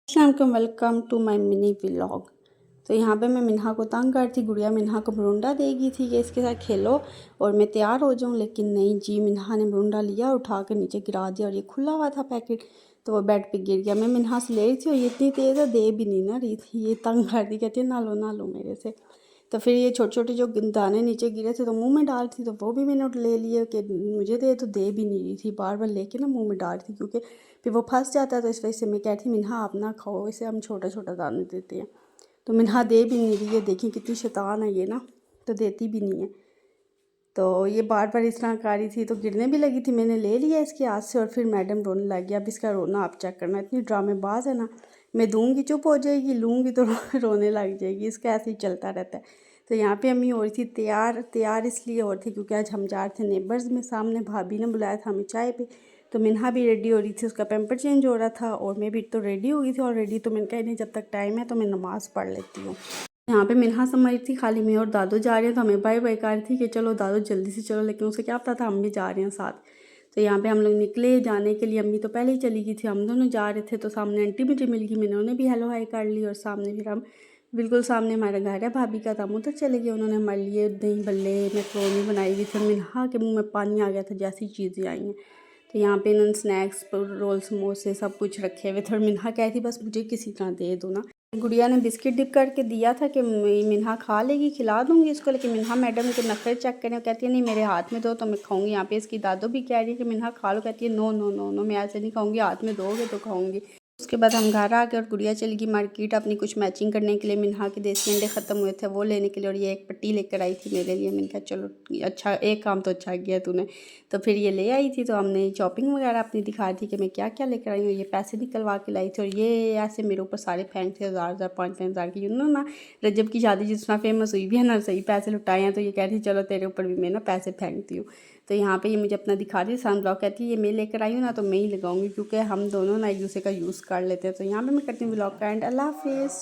अस्सलाम welcome to my mini vlog. तो यहाँ पे मैं मिन्हा को तंग करती, गुड़िया मिन्हा को मरुंडा देगी थी कि इसके साथ खेलो और मैं तैयार हो जाऊँ, लेकिन नहीं जी, मिन्हा ने मरुंडा लिया, उठा के नीचे गिरा दिया और ये खुला हुआ था पैकेट, तो वो बेड पे गिर गया। मैं मिन्हा से ले रही थी और ये इतनी तेज़ है, दे भी नहीं ना रही थी, ये तंग कर दी, कहती है ना लो मेरे से। तो फिर ये छोटे छोटे जो दाने नीचे गिरे थे तो मुंह में डाल थी, तो वो भी मैंने ले लिए कि मुझे दे, तो दे भी नहीं रही थी, बार बार लेके ना मुंह में डाल थी, क्योंकि फिर वो फंस जाता है। तो इस वजह से मैं कहती मिन्हा आप ना खाओ, इसे हम छोटा छोटा दाने देते हैं। तो मिन्हा दे भी नहीं रही है, देखिए कितनी शैतान है ये ना, तो देती भी नहीं है। तो ये बार बार इस तरह कर रही थी, तो गिरने भी लगी थी, मैंने ले लिया इसके हाथ से और फिर मैडम रोने लग गया। अब इसका रोना आप चेक करना, इतनी ड्रामेबाज है ना, मैं दूंगी चुप हो जाएगी, लूँगी तो रोने लग जाएगी, इसका ऐसे ही चलता रहता है। तो यहाँ पे अम्मी हो रही थी तैयार, तैयार इसलिए और थी क्योंकि आज हम जा रहे थे नेबर्स में, सामने भाभी ने बुलाया था हमें चाय पे। तो मिन्हा भी रेडी हो रही थी, उसका पैम्पर चेंज हो रहा था और मैं भी तो रेडी हो गई थी ऑलरेडी। तो मैंने कहा नहीं, जब तक टाइम है तो मैं नमाज़ पढ़ लेती हूँ। यहाँ पे मिन्हा समझ थी खाली मैं और दादू जा रहे हैं, तो हमें बाय बाय कर रही थी कि चलो दादू जल्दी से चलो, लेकिन उसे क्या पता था हम भी जा रहे हैं साथ। तो यहाँ पे हम लोग निकले जाने के लिए, अम्मी तो पहले ही चली गई थी, हम दोनों जा रहे थे। तो सामने आंटी मुझे मिल गई, मैंने उन्हें भी हेलो हाई कर ली और सामने फिर हम बिल्कुल सामने हमारा घर है भाभी का, तो हम उधर चले गए। उन्होंने हमारे लिए दही भल्ले मैक्रोनी बनाई हुई थी, मिन्हा के मुँह में पानी आ गया था जैसी चीज़ें आई हैं। तो यहाँ पे इन्होंने स्नैक्स रोल समोसे सब कुछ रखे हुए थे और मिन्हा कहती बस मुझे किसी तरह दे दो ना। गुड़िया ने बिस्किट डिप करके दिया था कि मिन्हा खा लेगी, खिला दूंगी इसको, लेकिन मिन्हा मैडम के नखरे चेक करें, कहती है नहीं मेरे हाथ में दो तो मैं खाऊंगी। यहाँ पे इसकी दादू भी कह रही है कि मिन्हा खा लो, कहती है नो नो नो नो, मैं ऐसे नहीं खाऊंगी, हाथ में दोगे तो खाऊंगी। उसके बाद हम घर आ गए और गुड़िया चली गई मार्केट अपनी कुछ मैचिंग करने के लिए। मिन्हा के देसी अंडे ख़त्म हुए थे वो लेने के लिए, और ये एक पट्टी लेकर आई थी मेरे लिए। मैंने कहा चलो अच्छा, एक काम तो अच्छा किया तूने। तो फिर ये ले आई थी, तो हमने शॉपिंग वगैरह अपनी दिखा थी कि मैं क्या क्या लेकर आई हूँ। ये पैसे निकलवा के लाई थी और ये ऐसे मेरे ऊपर सारे फेंक थे, 1000 5,000 की। ना रजब की शादी जिस तरह फेमस हुई भी है ना, सही पैसे लुटाए हैं, तो ये कहती चलो तेरे ऊपर भी मैं ना पैसे फेंकती हूँ। तो यहाँ पे ये मुझे अपना दिखा रही सन ब्लॉक, कहती है ये मैं लेकर आई हूँ ना तो मैं ही लगाऊंगी, क्योंकि हम दोनों ना एक दूसरे का यूज़ कर लेते हैं। तो यहाँ पे मैं करती हूँ ब्लॉग का एंड। अल्लाह हाफिज़।